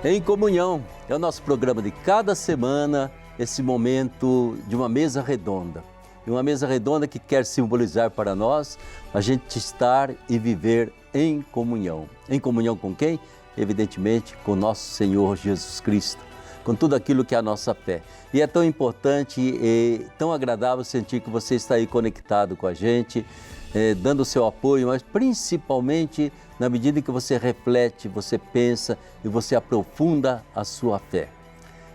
Em Comunhão é o nosso programa de cada semana, esse momento de uma mesa redonda. E uma mesa redonda que quer simbolizar para nós a gente estar e viver em comunhão. Em comunhão com quem? Evidentemente com nosso Senhor Jesus Cristo, com tudo aquilo que é a nossa fé. E é tão importante e tão agradável sentir que você está aí conectado com a gente, dando o seu apoio, mas principalmente na medida que você reflete, você pensa e você aprofunda a sua fé.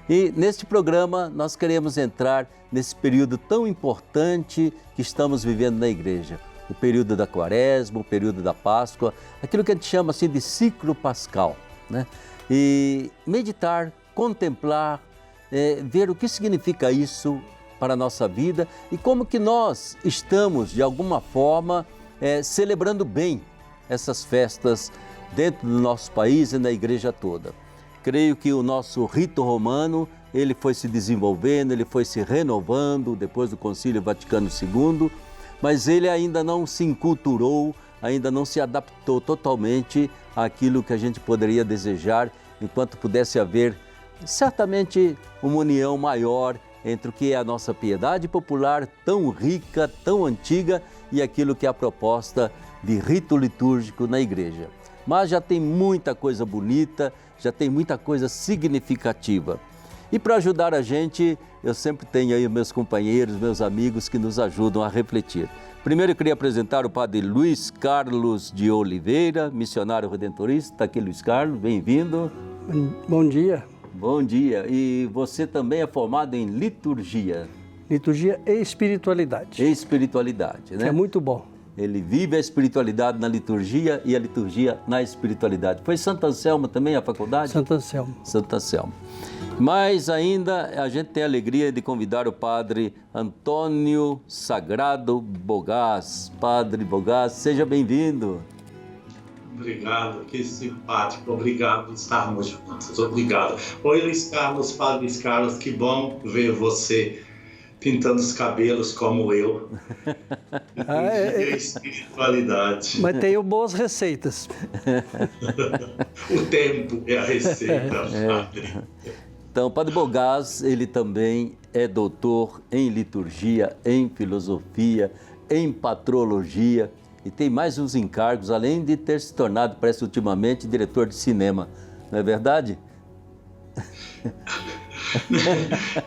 E neste programa nós queremos entrar nesse período tão importante que estamos vivendo na igreja. O período da Quaresma, o período da Páscoa, aquilo que a gente chama assim de ciclo pascal, né? E meditar, contemplar, ver o que significa isso para a nossa vida e como que nós estamos, de alguma forma, celebrando bem essas festas dentro do nosso país e na igreja toda. Creio que o nosso rito romano, ele foi se desenvolvendo, ele foi se renovando depois do Concílio Vaticano II, mas ele ainda não se enculturou, ainda não se adaptou totalmente àquilo que a gente poderia desejar, enquanto pudesse haver certamente uma união maior entre o que é a nossa piedade popular tão rica, tão antiga e aquilo que é a proposta de rito litúrgico na igreja. Mas já tem muita coisa bonita, já tem muita coisa significativa. E para ajudar a gente, eu sempre tenho aí meus companheiros, meus amigos que nos ajudam a refletir. Primeiro eu queria apresentar o padre Luiz Carlos de Oliveira, missionário redentorista. Está aqui, Luiz Carlos, bem-vindo. Bom dia. Bom dia. E você também é formado em liturgia. Liturgia e espiritualidade. E espiritualidade, né? É muito bom. Ele vive a espiritualidade na liturgia e a liturgia na espiritualidade. Foi Santo Anselmo também a faculdade? Santo Anselmo. Santo Anselmo. Mas ainda a gente tem a alegria de convidar o padre Antônio Sagrado Bogás. Padre Bogás, seja bem-vindo. Obrigado, que simpático, obrigado por estarmos juntos, obrigado. Oi, Luiz Carlos, Padre Luiz Carlos, que bom ver você pintando os cabelos como eu. E a espiritualidade. Mas tenho boas receitas. O tempo é a receita, Padre. Então, o Padre Bogás, ele também é doutor em liturgia, em filosofia, em patrologia e tem mais uns encargos, além de ter se tornado, parece ultimamente, diretor de cinema. Não é verdade?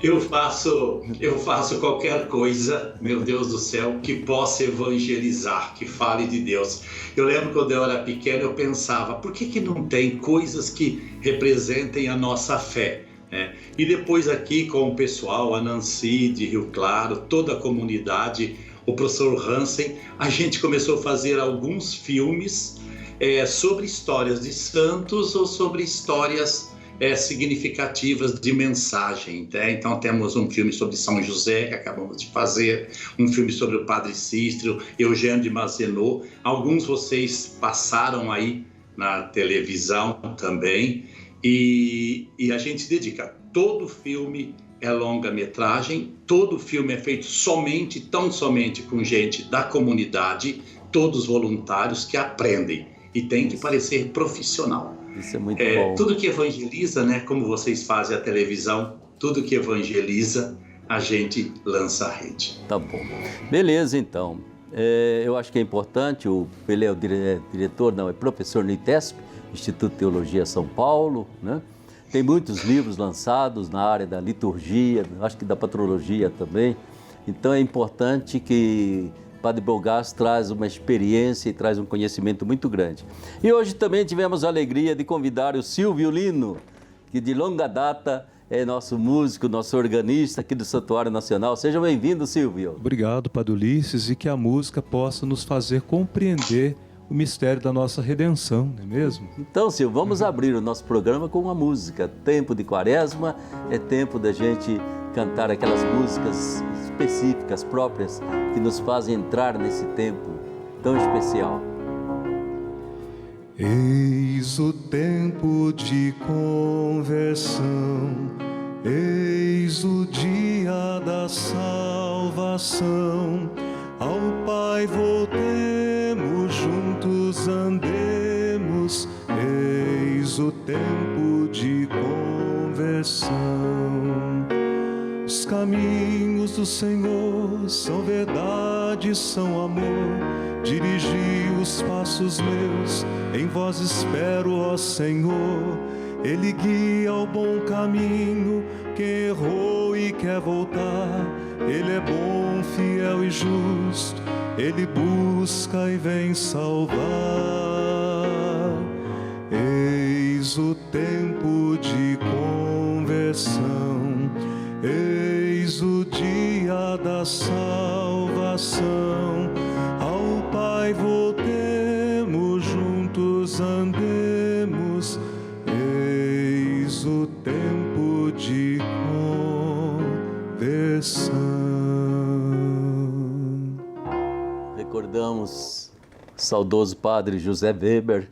Eu faço qualquer coisa, meu Deus do céu, que possa evangelizar, que fale de Deus. Eu lembro quando eu era pequeno, eu pensava, por que não tem coisas que representem a nossa fé? E depois aqui com o pessoal, a Nancy de Rio Claro, toda a comunidade, o professor Hansen, a gente começou a fazer alguns filmes sobre histórias de santos ou sobre histórias significativas de mensagem. Então temos um filme sobre São José, que acabamos de fazer, um filme sobre o Padre Cícero, Eugênio de Mazenot. Alguns vocês passaram aí na televisão também. E a gente dedica, todo filme é longa-metragem, todo filme é feito tão somente com gente da comunidade, todos voluntários que aprendem e tem que parecer profissional. Isso é muito bom. Tudo que evangeliza, né, como vocês fazem a televisão, tudo que evangeliza, a gente lança a rede. Tá bom. Beleza, então. Eu acho que é importante, ele é o diretor, não, é professor no ITESP, Instituto de Teologia São Paulo, né? Tem muitos livros lançados na área da liturgia, acho que da patrologia também. Então é importante que Padre Bogás traz uma experiência e traz um conhecimento muito grande. E hoje também tivemos a alegria de convidar o Silvio Lino, que de longa data é nosso músico, nosso organista aqui do Santuário Nacional. Seja bem-vindo, Silvio. Obrigado, Padre Ulisses, e que a música possa nos fazer compreender o mistério da nossa redenção, não é mesmo? Então, Silvio, vamos abrir o nosso programa com uma música. Tempo de Quaresma, é tempo da gente cantar aquelas músicas específicas, próprias, que nos fazem entrar nesse tempo tão especial. Eis o tempo de conversão, eis o dia da salvação. Ao Pai voltemos, juntos andemos, eis o tempo de conversão. Os caminhos do Senhor são verdade, são amor. Dirigi os passos meus, em vós espero, ó Senhor. Ele guia ao bom caminho quem errou e quer voltar. Ele é bom, fiel e justo, Ele busca e vem salvar. Eis o tempo de conversão, eis o dia da salvação. Ao Pai voltemos, juntos andemos, eis o tempo de conversão. Recordamos o saudoso padre José Weber.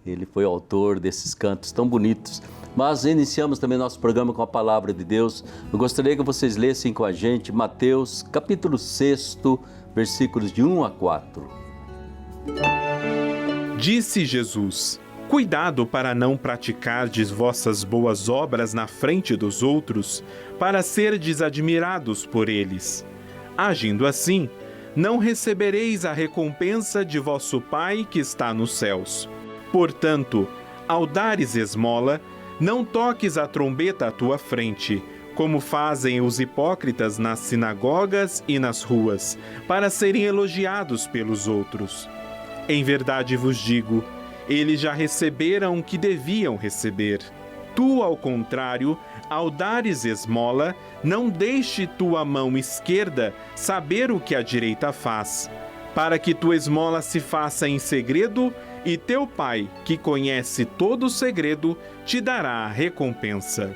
Ele foi autor desses cantos tão bonitos. Mas iniciamos também nosso programa com a palavra de Deus. Eu gostaria que vocês lessem com a gente Mateus, capítulo 6, versículos de 1 a 4. Disse Jesus: cuidado para não praticardes vossas boas obras na frente dos outros, para serdes admirados por eles. Agindo assim, não recebereis a recompensa de vosso Pai que está nos céus. Portanto, ao dares esmola, não toques a trombeta à tua frente, como fazem os hipócritas nas sinagogas e nas ruas, para serem elogiados pelos outros. Em verdade vos digo, eles já receberam o que deviam receber. Tu, ao contrário, ao dares esmola, não deixe tua mão esquerda saber o que a direita faz, para que tua esmola se faça em segredo, e teu Pai, que conhece todo o segredo, te dará a recompensa.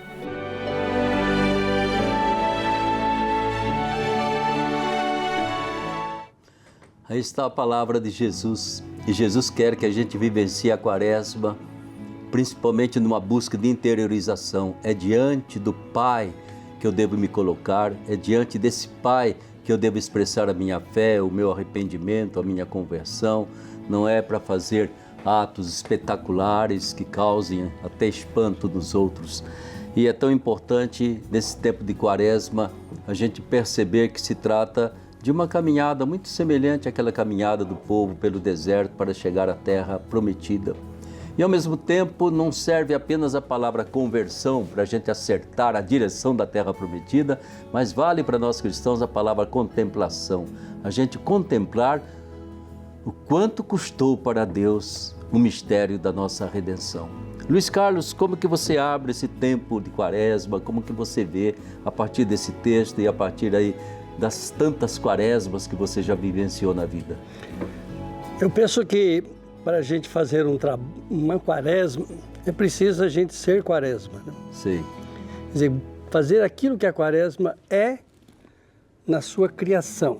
Aí está a palavra de Jesus. E Jesus quer que a gente vivencie a Quaresma, principalmente numa busca de interiorização. É diante do Pai que eu devo me colocar, é diante desse Pai que eu devo expressar a minha fé, o meu arrependimento, a minha conversão. Não é para fazer atos espetaculares que causem até espanto nos outros. E é tão importante, nesse tempo de Quaresma, a gente perceber que se trata de uma caminhada muito semelhante àquela caminhada do povo pelo deserto para chegar à terra prometida. E ao mesmo tempo não serve apenas a palavra conversão para a gente acertar a direção da terra prometida, mas vale para nós cristãos a palavra contemplação. A gente contemplar o quanto custou para Deus o mistério da nossa redenção. Luiz Carlos, como que você abre esse tempo de Quaresma? Como que você vê a partir desse texto e a partir aí das tantas quaresmas que você já vivenciou na vida? Eu penso que para a gente fazer uma quaresma, é preciso a gente ser quaresma, né? Sim. Quer dizer, fazer aquilo que a quaresma é na sua criação.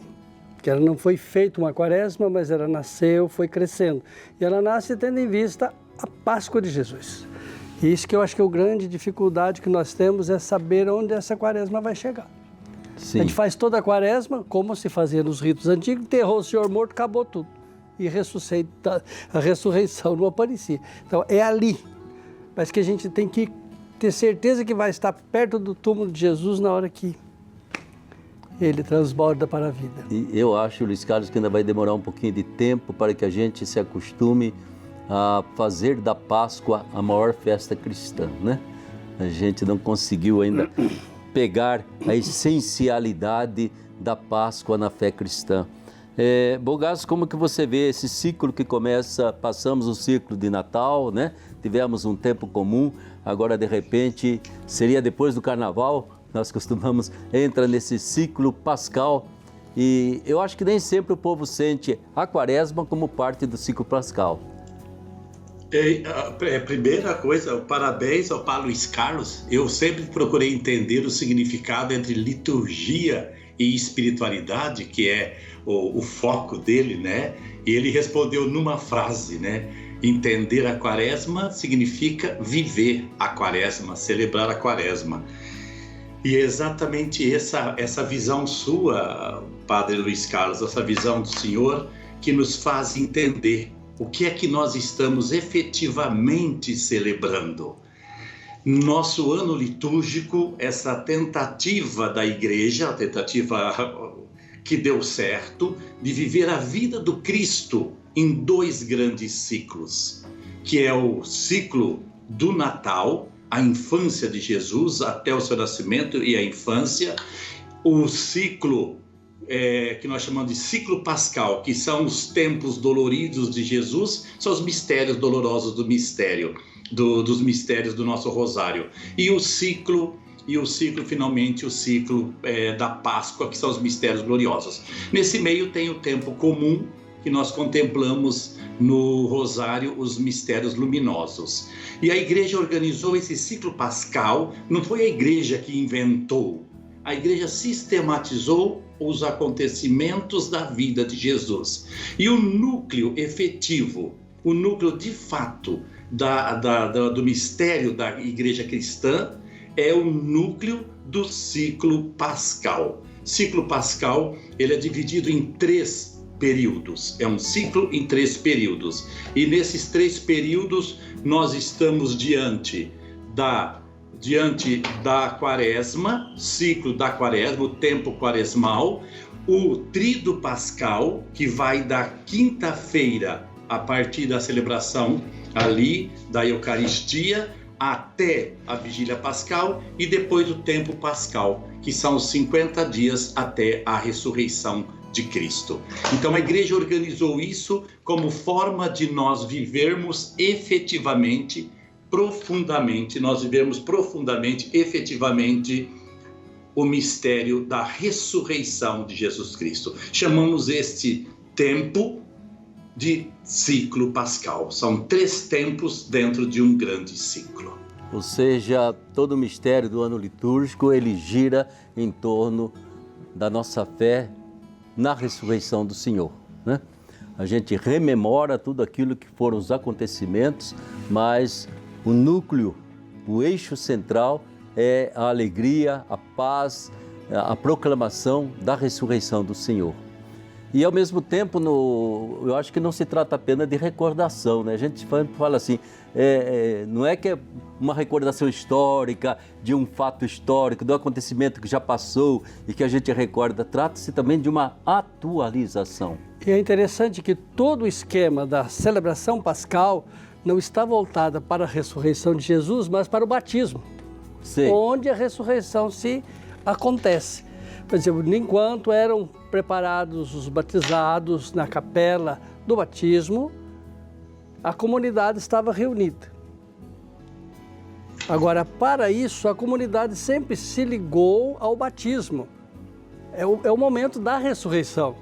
Que ela não foi feita uma quaresma, mas ela nasceu, foi crescendo. E ela nasce tendo em vista a Páscoa de Jesus. E isso que eu acho que é a grande dificuldade que nós temos, é saber onde essa quaresma vai chegar. Sim. A gente faz toda a quaresma, como se fazia nos ritos antigos, enterrou o Senhor morto, acabou tudo. E a ressurreição não aparecia. Então é ali. Mas que a gente tem que ter certeza que vai estar perto do túmulo de Jesus na hora que ele transborda para a vida. E eu acho, Luiz Carlos, que ainda vai demorar um pouquinho de tempo para que a gente se acostume a fazer da Páscoa a maior festa cristã, né? A gente não conseguiu ainda pegar a essencialidade da Páscoa na fé cristã. Bogasso, como que você vê esse ciclo que começa, passamos o ciclo de Natal, né? Tivemos um tempo comum, agora de repente seria depois do Carnaval, nós costumamos entrar nesse ciclo pascal e eu acho que nem sempre o povo sente a Quaresma como parte do ciclo pascal. Primeira coisa, parabéns ao Padre Luiz Carlos. Eu sempre procurei entender o significado entre liturgia e espiritualidade, que é o foco dele, né? E ele respondeu numa frase, né? Entender a Quaresma significa viver a Quaresma, celebrar a Quaresma. E é exatamente essa visão sua, Padre Luiz Carlos, essa visão do Senhor que nos faz entender o que é que nós estamos efetivamente celebrando. Nosso ano litúrgico, essa tentativa da igreja, a tentativa que deu certo, de viver a vida do Cristo em 2 grandes ciclos, que é o ciclo do Natal, a infância de Jesus até o seu nascimento e a infância, o ciclo que nós chamamos de ciclo pascal, que são os tempos doloridos de Jesus, são os mistérios dolorosos do mistério, dos mistérios do nosso rosário. E o ciclo, finalmente, o ciclo da Páscoa, que são os mistérios gloriosos. Nesse meio tem o tempo comum, que nós contemplamos no rosário, os mistérios luminosos. E a igreja organizou esse ciclo pascal, não foi a igreja que inventou, a igreja sistematizou os acontecimentos da vida de Jesus. E o núcleo efetivo, o núcleo de fato do mistério da igreja cristã é o núcleo do ciclo pascal. Ciclo pascal, ele é dividido em 3 períodos. É um ciclo em 3 períodos. E nesses 3 períodos nós estamos diante da quaresma, ciclo da quaresma, o tempo quaresmal, o tríduo pascal, que vai da quinta-feira, a partir da celebração ali da Eucaristia, até a vigília pascal, e depois o tempo pascal, que são os 50 dias até a ressurreição de Cristo. Então a igreja organizou isso como forma de nós vivermos efetivamente, profundamente, efetivamente, o mistério da ressurreição de Jesus Cristo. Chamamos este tempo de ciclo pascal. São 3 tempos dentro de um grande ciclo. Ou seja, todo o mistério do ano litúrgico, ele gira em torno da nossa fé na ressurreição do Senhor, né? A gente rememora tudo aquilo que foram os acontecimentos, mas o núcleo, o eixo central é a alegria, a paz, a proclamação da ressurreição do Senhor. E ao mesmo tempo, eu acho que não se trata apenas de recordação, né? A gente fala assim, não é que é uma recordação histórica, de um fato histórico, do acontecimento que já passou e que a gente recorda, trata-se também de uma atualização. E é interessante que todo o esquema da celebração pascal não está voltada para a ressurreição de Jesus, mas para o batismo, sim, onde a ressurreição se acontece. Por exemplo, enquanto eram preparados os batizados na capela do batismo, a comunidade estava reunida. Agora, para isso, a comunidade sempre se ligou ao batismo. É o momento da ressurreição.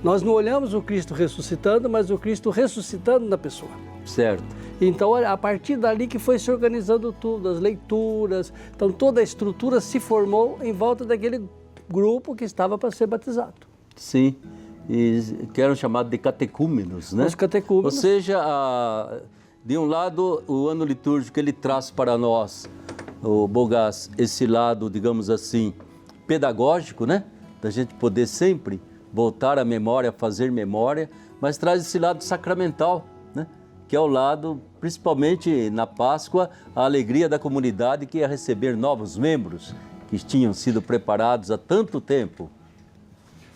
Nós não olhamos o Cristo ressuscitando, mas o Cristo ressuscitando na pessoa. Certo. Então, a partir dali que foi se organizando tudo, as leituras, então toda a estrutura se formou em volta daquele grupo que estava para ser batizado. Sim, e que eram chamados de catecúmenos, né? Os catecúmenos. Ou seja, de um lado, o ano litúrgico, ele traz para nós, o Bogás, esse lado, digamos assim, pedagógico, né? Da gente poder sempre voltar à memória, fazer memória, mas traz esse lado sacramental, né? Que é o lado, principalmente na Páscoa, a alegria da comunidade que ia receber novos membros que tinham sido preparados há tanto tempo.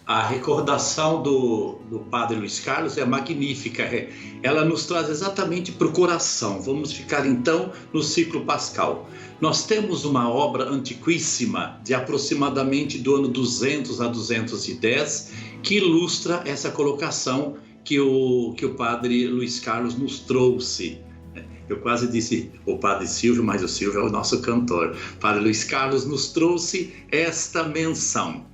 A recordação do Padre Luiz Carlos é magnífica, ela nos traz exatamente para o coração. Vamos ficar então no ciclo pascal. Nós temos uma obra antiquíssima, de aproximadamente do ano 200 a 210, que ilustra essa colocação que o Padre Luiz Carlos nos trouxe. Eu quase disse o Padre Silvio, mas o Silvio é o nosso cantor. Padre Luiz Carlos nos trouxe esta menção.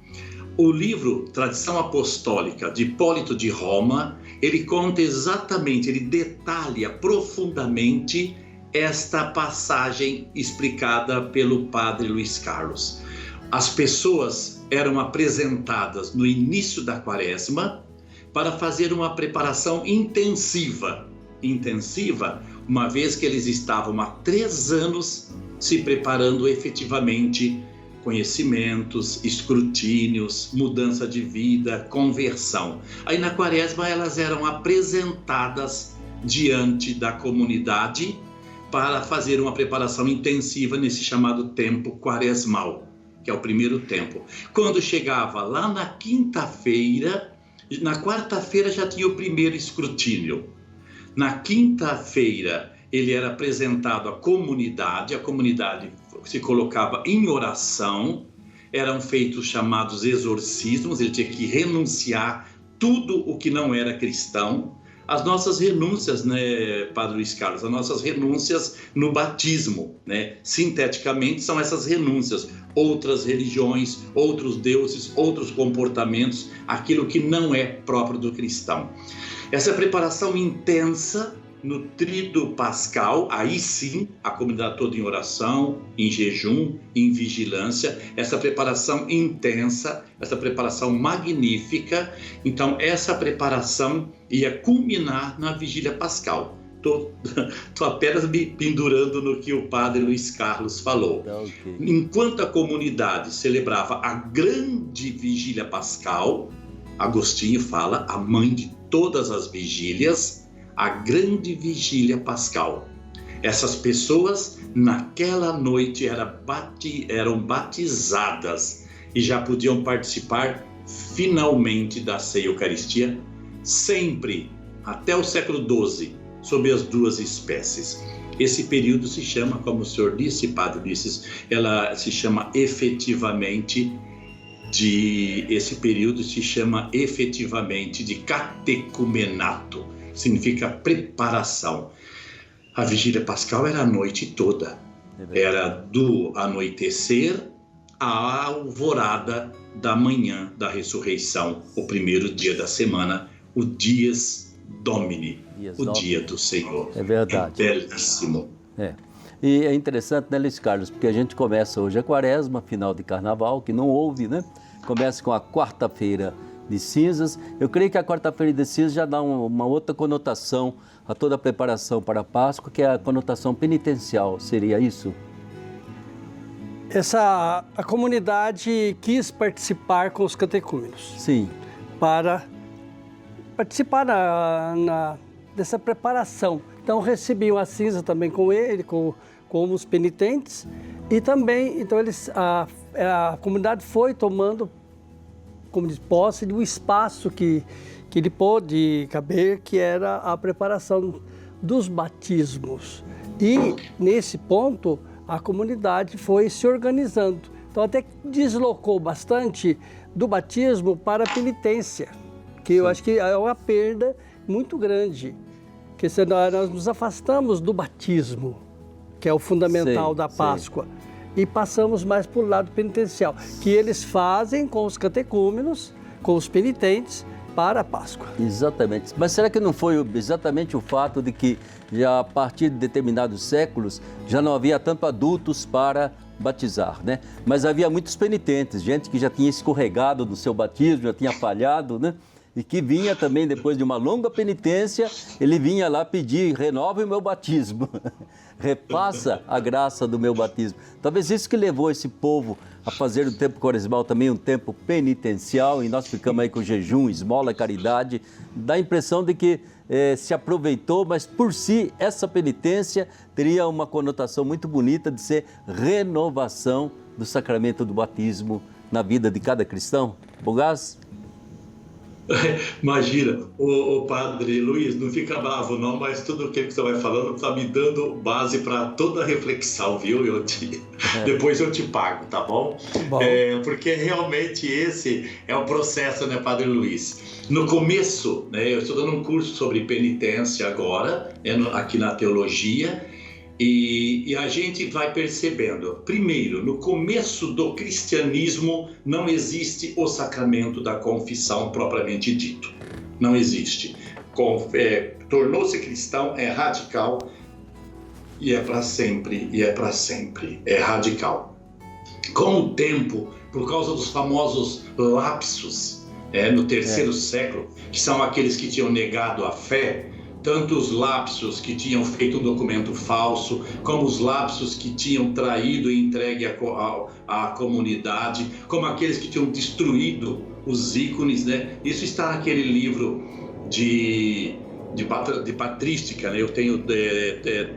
O livro Tradição Apostólica de Hipólito de Roma, ele conta exatamente, ele detalha profundamente esta passagem explicada pelo Padre Luiz Carlos. As pessoas eram apresentadas no início da quaresma para fazer uma preparação intensiva, uma vez que eles estavam há 3 anos se preparando efetivamente, conhecimentos, escrutínios, mudança de vida, conversão. Aí na quaresma elas eram apresentadas diante da comunidade para fazer uma preparação intensiva nesse chamado tempo quaresmal, que é o primeiro tempo. Quando chegava lá na quinta-feira, na quarta-feira já tinha o primeiro escrutínio. Na quinta-feira ele era apresentado à comunidade, a comunidade se colocava em oração, eram feitos chamados exorcismos, ele tinha que renunciar tudo o que não era cristão. As nossas renúncias, né, Padre Luiz Carlos, as nossas renúncias no batismo, né, sinteticamente são essas renúncias, outras religiões, outros deuses, outros comportamentos, aquilo que não é próprio do cristão. Essa preparação intensa no tríduo pascal, aí sim, a comunidade toda em oração, em jejum, em vigilância, essa preparação intensa, essa preparação magnífica. Então, essa preparação ia culminar na vigília pascal. Estou apenas me pendurando no que o Padre Luiz Carlos falou. Okay. Enquanto a comunidade celebrava a grande vigília pascal, Agostinho fala, a mãe de todas as vigílias, a grande vigília pascal. Essas pessoas, naquela noite, eram batizadas e já podiam participar finalmente da ceia Eucaristia, sempre, até o século XII, sob as duas espécies. Esse período se chama, como o senhor disse, Padre Ulisses, ela se chama efetivamente de catecumenato, significa preparação. A vigília pascal era a noite toda, era do anoitecer à alvorada da manhã da ressurreição, o primeiro dia da semana, o Dies Domini, dia do Senhor. É verdade. É belíssimo. E é interessante, né, Luiz Carlos, porque a gente começa hoje a quaresma, final de carnaval, que não houve, né? Começa com a quarta-feira de cinzas. Eu creio que a quarta-feira de cinzas já dá uma outra conotação a toda a preparação para a Páscoa, que é a conotação penitencial. Seria isso? A comunidade quis participar com os catecúmenos. Sim. Para participar dessa preparação. Então recebiam a cinza também com ele, com os penitentes. E também, então a comunidade foi tomando, como diz, posse do espaço que lhe pôde caber, que era a preparação dos batismos. E, nesse ponto, a comunidade foi se organizando. Então, até deslocou bastante do batismo para a penitência, que eu acho que é uma perda muito grande. Porque nós nos afastamos do batismo, que é o fundamental da Páscoa, e passamos mais para o lado penitencial, que eles fazem com os catecúmenos, com os penitentes, para a Páscoa. Exatamente. Mas será que não foi exatamente o fato de que já a partir de determinados séculos já não havia tanto adultos para batizar, né? Mas havia muitos penitentes, gente que já tinha escorregado no seu batismo, já tinha falhado, né? E que vinha também, depois de uma longa penitência, ele vinha lá pedir, renove o meu batismo, repassa a graça do meu batismo. Talvez isso que levou esse povo a fazer o tempo quaresmal também um tempo penitencial, e nós ficamos aí com jejum, esmola, caridade. Dá a impressão de que se aproveitou, mas por si essa penitência teria uma conotação muito bonita de ser renovação do sacramento do batismo na vida de cada cristão. Bogás? Imagina, o Padre Luiz, não fica bravo não, mas tudo aquilo que você vai falando está me dando base para toda a reflexão, viu? Depois eu te pago, tá bom? Porque realmente esse é o processo, né, Padre Luiz? No começo, né, eu estou dando um curso sobre penitência agora, aqui na teologia, e a gente vai percebendo, primeiro, no começo do cristianismo não existe o sacramento da confissão propriamente dito. Não existe. Tornou-se cristão, é radical e é para sempre, é radical. Com o tempo, por causa dos famosos lapsos, no terceiro século, que são aqueles que tinham negado a fé, tanto os lapsos que tinham feito um documento falso, como os lapsos que tinham traído e entregue à comunidade, como aqueles que tinham destruído os ícones, né? Isso está naquele livro de de patrística, né? Eu tenho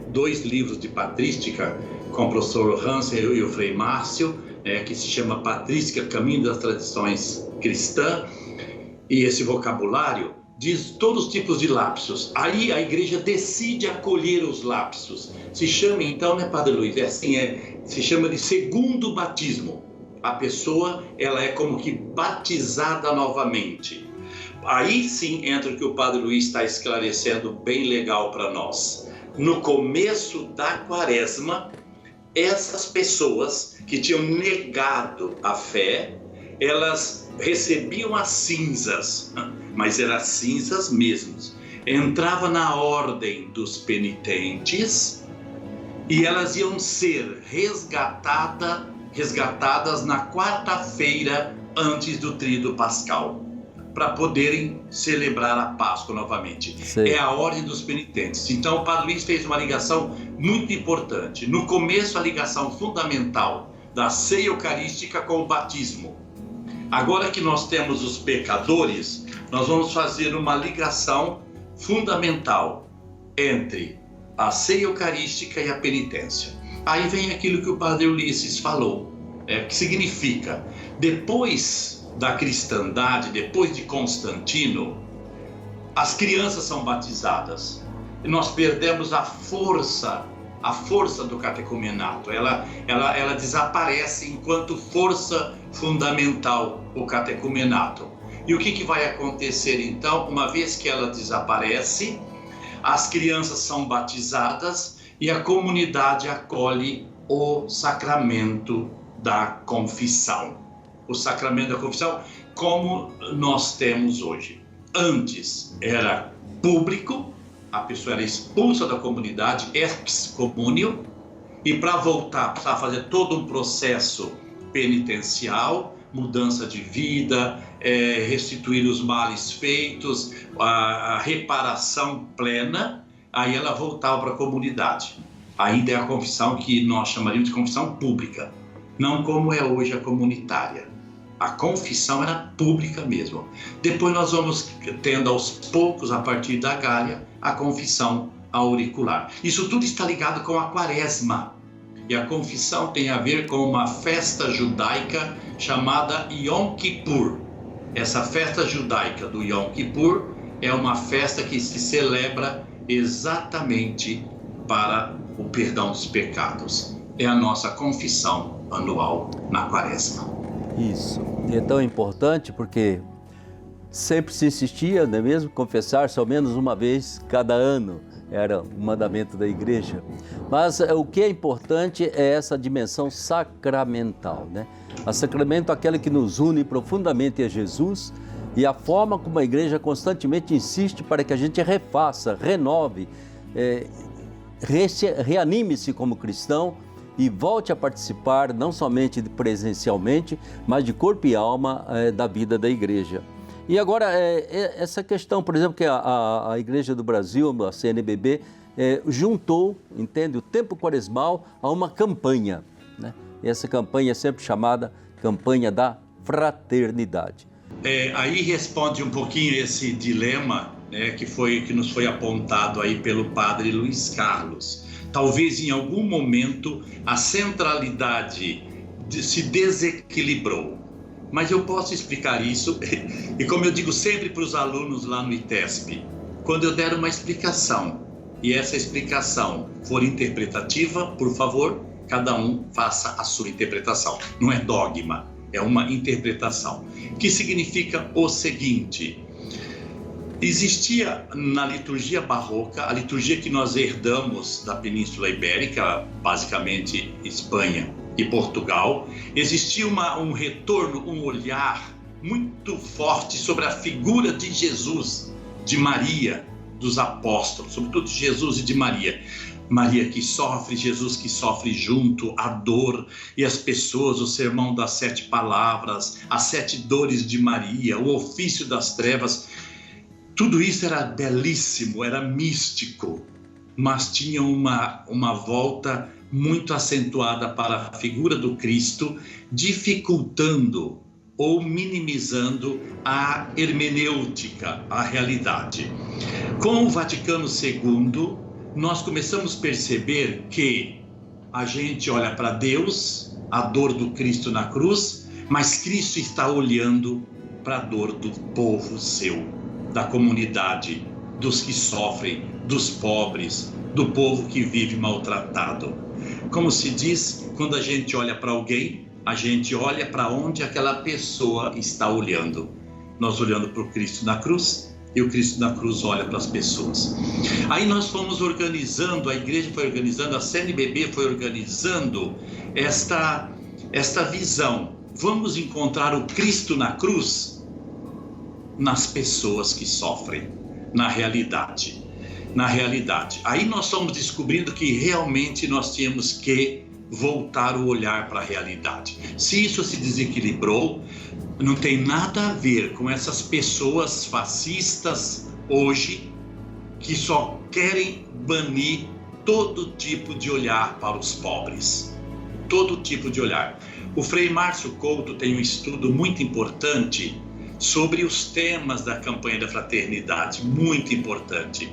2 livros de patrística com o professor Hansen e o Frei Márcio, que se chama Patrística, Caminho das Tradições Cristã, e esse vocabulário diz todos os tipos de lapsos. Aí a igreja decide acolher os lapsos. Se chama então, né, Padre Luiz? Se chama de segundo batismo. A pessoa, ela é como que batizada novamente. Aí sim entra o que o Padre Luiz está esclarecendo bem legal para nós. No começo da quaresma, essas pessoas que tinham negado a fé, elas recebiam as cinzas, mas eram as cinzas mesmos. Entrava na ordem dos penitentes e elas iam ser resgatadas na quarta-feira antes do Tríduo Pascal, para poderem celebrar a Páscoa novamente. Sim. É a ordem dos penitentes. Então o Padre Luiz fez uma ligação muito importante. No começo, a ligação fundamental da ceia eucarística com o batismo. Agora que nós temos os pecadores, nós vamos fazer uma ligação fundamental entre a ceia eucarística e a penitência. Aí vem aquilo que o Padre Ulisses falou, que significa, depois da cristandade, depois de Constantino, as crianças são batizadas. E nós perdemos a força do catecumenato. Ela desaparece enquanto força fundamental, o catecumenato. E o que vai acontecer então? Uma vez que ela desaparece, as crianças são batizadas e a comunidade acolhe o sacramento da confissão. O sacramento da confissão, como nós temos hoje. Antes era público, a pessoa era expulsa da comunidade, ex-communio, e para voltar precisava fazer todo um processo penitencial, mudança de vida, restituir os males feitos, a reparação plena, aí ela voltava para a comunidade. Ainda é a confissão que nós chamaríamos de confissão pública, não como é hoje a comunitária. A confissão era pública mesmo. Depois nós vamos tendo aos poucos, a partir da Gália, a confissão auricular. Isso tudo está ligado com a quaresma. E a confissão tem a ver com uma festa judaica chamada Yom Kippur. Essa festa judaica do Yom Kippur é uma festa que se celebra exatamente para o perdão dos pecados. É a nossa confissão anual na quaresma. Isso. E é tão importante porque sempre se insistia, não é mesmo? Confessar-se ao menos uma vez cada ano. Era o mandamento da igreja. Mas o que é importante é essa dimensão sacramental, né? O sacramento é aquele que nos une profundamente a Jesus e a forma como a igreja constantemente insiste para que a gente refaça, renove, reanime-se como cristão e volte a participar não somente presencialmente, mas de corpo e alma da vida da igreja. E agora, essa questão, por exemplo, que a Igreja do Brasil, a CNBB, juntou, entende, o tempo quaresmal a uma campanha, né? E essa campanha é sempre chamada Campanha da Fraternidade. Aí responde um pouquinho esse dilema, né, que nos foi apontado aí pelo Padre Luiz Carlos. Talvez em algum momento a centralidade se desequilibrou. Mas eu posso explicar isso, e como eu digo sempre para os alunos lá no ITESP, quando eu der uma explicação, e essa explicação for interpretativa, por favor, cada um faça a sua interpretação. Não é dogma, é uma interpretação. Que significa o seguinte: existia na liturgia barroca, a liturgia que nós herdamos da Península Ibérica, basicamente Espanha e Portugal, existia um retorno, um olhar muito forte sobre a figura de Jesus, de Maria, dos apóstolos, sobretudo de Jesus e de Maria. Maria que sofre, Jesus que sofre junto, a dor e as pessoas, o sermão das 7 palavras, as 7 dores de Maria, o ofício das trevas. Tudo isso era belíssimo, era místico, mas tinha uma volta muito acentuada para a figura do Cristo, dificultando ou minimizando a hermenêutica, a realidade. Com o Vaticano II, nós começamos a perceber que a gente olha para Deus, a dor do Cristo na cruz, mas Cristo está olhando para a dor do povo seu, da comunidade, dos que sofrem, dos pobres, do povo que vive maltratado. Como se diz, quando a gente olha para alguém, a gente olha para onde aquela pessoa está olhando. Nós olhando para o Cristo na cruz, e o Cristo na cruz olha para as pessoas. Aí nós fomos organizando, a igreja foi organizando, a CNBB foi organizando esta visão. Vamos encontrar o Cristo na cruz nas pessoas que sofrem, na realidade. Aí nós estamos descobrindo que realmente nós tínhamos que voltar o olhar para a realidade. Se isso se desequilibrou, não tem nada a ver com essas pessoas fascistas hoje que só querem banir todo tipo de olhar para os pobres. Todo tipo de olhar. O Frei Márcio Couto tem um estudo muito importante sobre os temas da campanha da fraternidade, muito importante.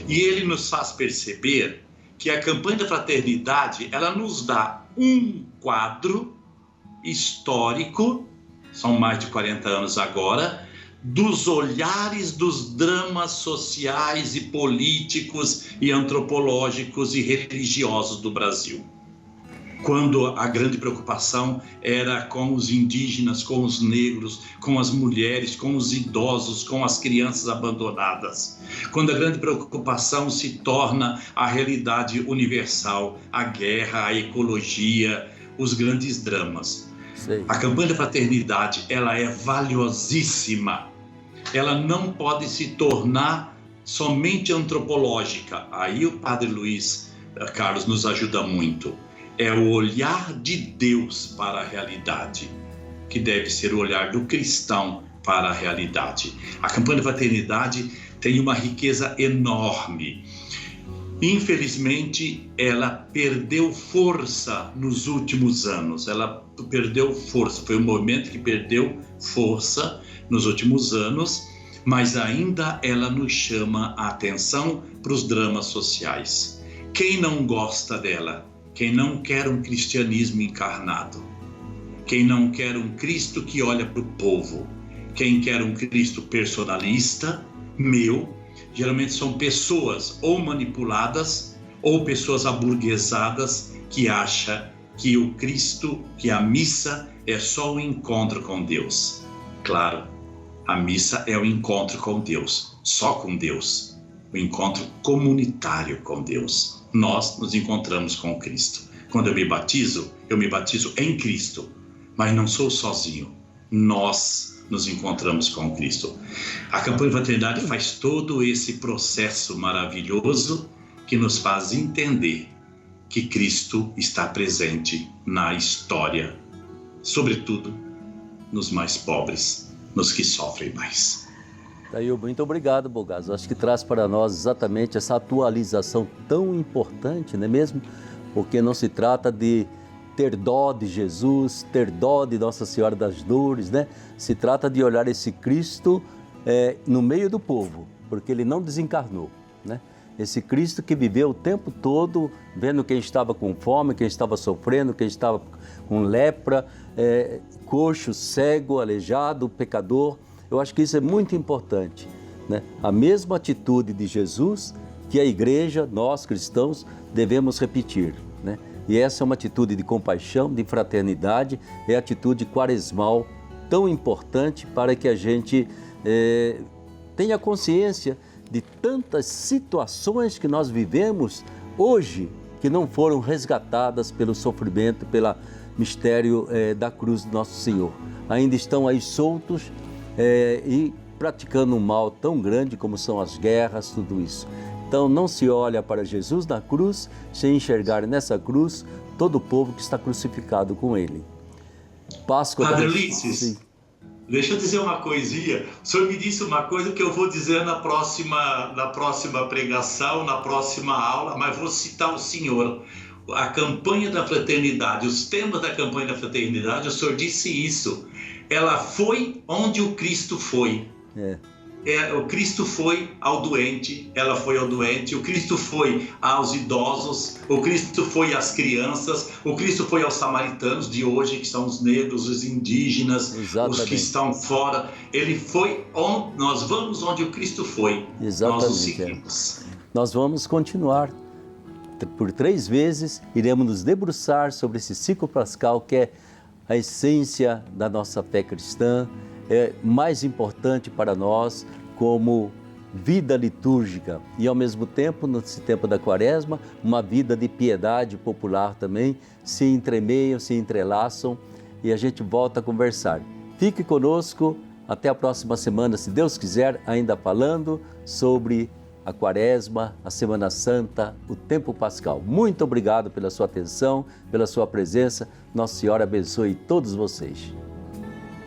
E ele nos faz perceber que a campanha da fraternidade, ela nos dá um quadro histórico, são mais de 40 anos agora, dos olhares dos dramas sociais e políticos e antropológicos e religiosos do Brasil. Quando a grande preocupação era com os indígenas, com os negros, com as mulheres, com os idosos, com as crianças abandonadas. Quando a grande preocupação se torna a realidade universal, a guerra, a ecologia, os grandes dramas. Sei. A campanha da fraternidade, ela é valiosíssima. Ela não pode se tornar somente antropológica. Aí o Padre Luiz Carlos nos ajuda muito. É o olhar de Deus para a realidade, que deve ser o olhar do cristão para a realidade. A campanha da fraternidade tem uma riqueza enorme. Infelizmente, ela perdeu força nos últimos anos. Ela perdeu força. Foi um movimento que perdeu força nos últimos anos, mas ainda ela nos chama a atenção para os dramas sociais. Quem não gosta dela? Quem não quer um cristianismo encarnado? Quem não quer um Cristo que olha para o povo? Quem quer um Cristo personalista, geralmente são pessoas ou manipuladas ou pessoas aburguesadas que acham que o Cristo, que a missa é só um encontro com Deus. Claro, a missa é o encontro com Deus, só com Deus, o encontro comunitário com Deus. Nós nos encontramos com Cristo. Quando eu me batizo em Cristo, mas não sou sozinho. Nós nos encontramos com Cristo. A campanha de fraternidade faz todo esse processo maravilhoso que nos faz entender que Cristo está presente na história, sobretudo nos mais pobres, nos que sofrem mais. Daí, muito obrigado, Bogazzo. Acho que traz para nós exatamente essa atualização tão importante, não é mesmo? Porque não se trata de ter dó de Jesus, ter dó de Nossa Senhora das Dores, né? Se trata de olhar esse Cristo no meio do povo, porque ele não desencarnou, né? Esse Cristo que viveu o tempo todo vendo quem estava com fome, quem estava sofrendo, quem estava com lepra, coxo, cego, aleijado, pecador. Eu acho que isso é muito importante, né? A mesma atitude de Jesus que a igreja, nós cristãos, devemos repetir, né? E essa é uma atitude de compaixão, de fraternidade, é a atitude quaresmal tão importante para que a gente tenha consciência de tantas situações que nós vivemos hoje que não foram resgatadas pelo sofrimento, pelo mistério da cruz do nosso Senhor. Ainda estão aí soltos e praticando um mal tão grande como são as guerras, tudo isso. Então não se olha para Jesus na cruz sem enxergar nessa cruz todo o povo que está crucificado com ele. Páscoa. Padre Ulisses, deixa eu dizer uma coisinha. O senhor me disse uma coisa que eu vou dizer na próxima pregação, na próxima aula, mas vou citar o senhor. A campanha da fraternidade, os temas da campanha da fraternidade, o senhor disse isso. Ela foi onde o Cristo foi. o Cristo foi ao doente, ela foi ao doente, o Cristo foi aos idosos, o Cristo foi às crianças, o Cristo foi aos samaritanos de hoje, que são os negros, os indígenas, Exatamente. os que estão fora. Ele foi onde nós vamos, onde o Cristo foi. Exatamente. Nós o seguimos. Nós vamos continuar. Por 3 vezes, iremos nos debruçar sobre esse ciclo pascal, que é a essência da nossa fé cristã, é mais importante para nós como vida litúrgica e, ao mesmo tempo, nesse tempo da Quaresma, uma vida de piedade popular também, se entremeiam, se entrelaçam e a gente volta a conversar. Fique conosco, até a próxima semana, se Deus quiser, ainda falando sobre a Quaresma, a Semana Santa, o tempo pascal. Muito obrigado pela sua atenção, pela sua presença. Nossa Senhora abençoe todos vocês.